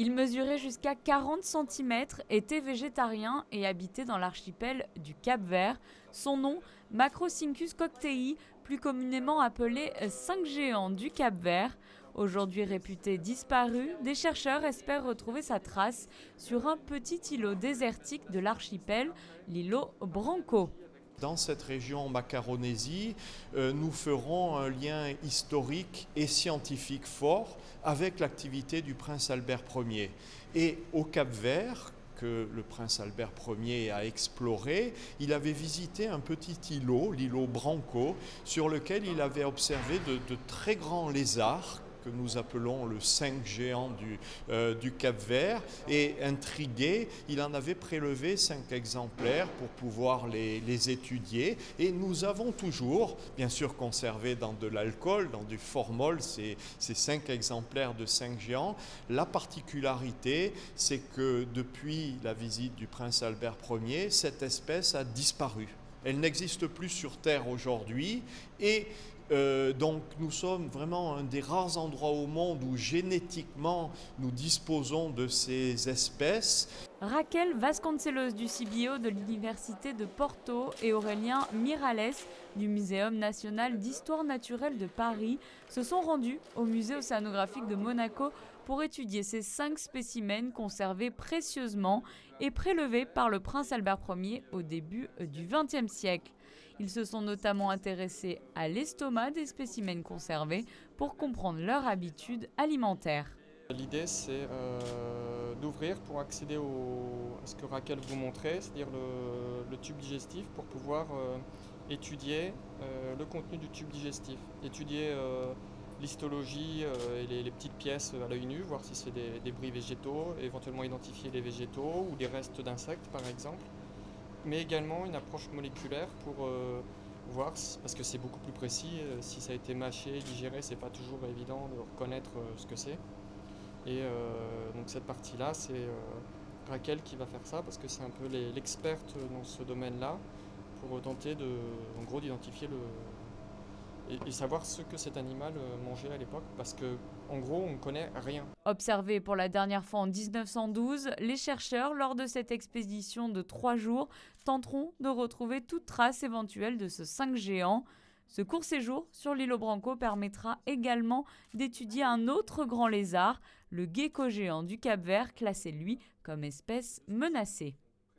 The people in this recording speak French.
Il mesurait jusqu'à 40 cm, était végétarien et habitait dans l'archipel du Cap-Vert. Son nom, Macrosynchus coctei, plus communément appelé 5 géants du Cap-Vert. Aujourd'hui réputé disparu, des chercheurs espèrent retrouver sa trace sur un petit îlot désertique de l'archipel, l'îlot Branco. Dans cette région Macaronésie, nous ferons un lien historique et scientifique fort avec l'activité du prince Albert Ier. Et au Cap-Vert, que le prince Albert Ier a exploré, il avait visité un petit îlot, l'îlot Branco, sur lequel il avait observé de très grands lézards que nous appelons le 5 géant du Cap-Vert, et intrigué, il en avait prélevé 5 exemplaires pour pouvoir les étudier, et nous avons toujours, bien sûr conservé dans de l'alcool, dans du formol, ces 5 exemplaires de 5 géants. La particularité, c'est que depuis la visite du prince Albert Ier, cette espèce a disparu. Elle n'existe plus sur Terre aujourd'hui, et donc nous sommes vraiment un des rares endroits au monde où génétiquement nous disposons de ces espèces. Raquel Vasconcelos du CBO de l'Université de Porto et Aurélien Miralles du Muséum national d'histoire naturelle de Paris se sont rendus au musée océanographique de Monaco pour étudier ces 5 spécimens conservés précieusement et prélevés par le prince Albert Ier au début du XXe siècle. Ils se sont notamment intéressés à l'estomac des spécimens conservés pour comprendre leurs habitudes alimentaires. L'idée, c'est d'ouvrir pour accéder à ce que Raquel vous montrait, c'est-à-dire le tube digestif, pour pouvoir étudier le contenu du tube digestif, étudier l'histologie et les petites pièces à l'œil nu, voir si c'est des débris végétaux, éventuellement identifier les végétaux ou des restes d'insectes par exemple, mais également une approche moléculaire pour voir, parce que c'est beaucoup plus précis, si ça a été mâché, digéré, c'est pas toujours évident de reconnaître ce que c'est. Et donc cette partie-là, c'est Raquel qui va faire ça, parce que c'est un peu l'experte dans ce domaine-là, pour tenter en gros d'identifier et savoir ce que cet animal mangeait à l'époque, parce que en gros on ne connaît rien. Observés pour la dernière fois en 1912, les chercheurs, lors de cette expédition de 3 jours, tenteront de retrouver toute trace éventuelle de ce 5 géant. Ce court séjour sur l'îlot Branco permettra également d'étudier un autre grand lézard, le gecko géant du Cap-Vert, classé lui comme espèce menacée.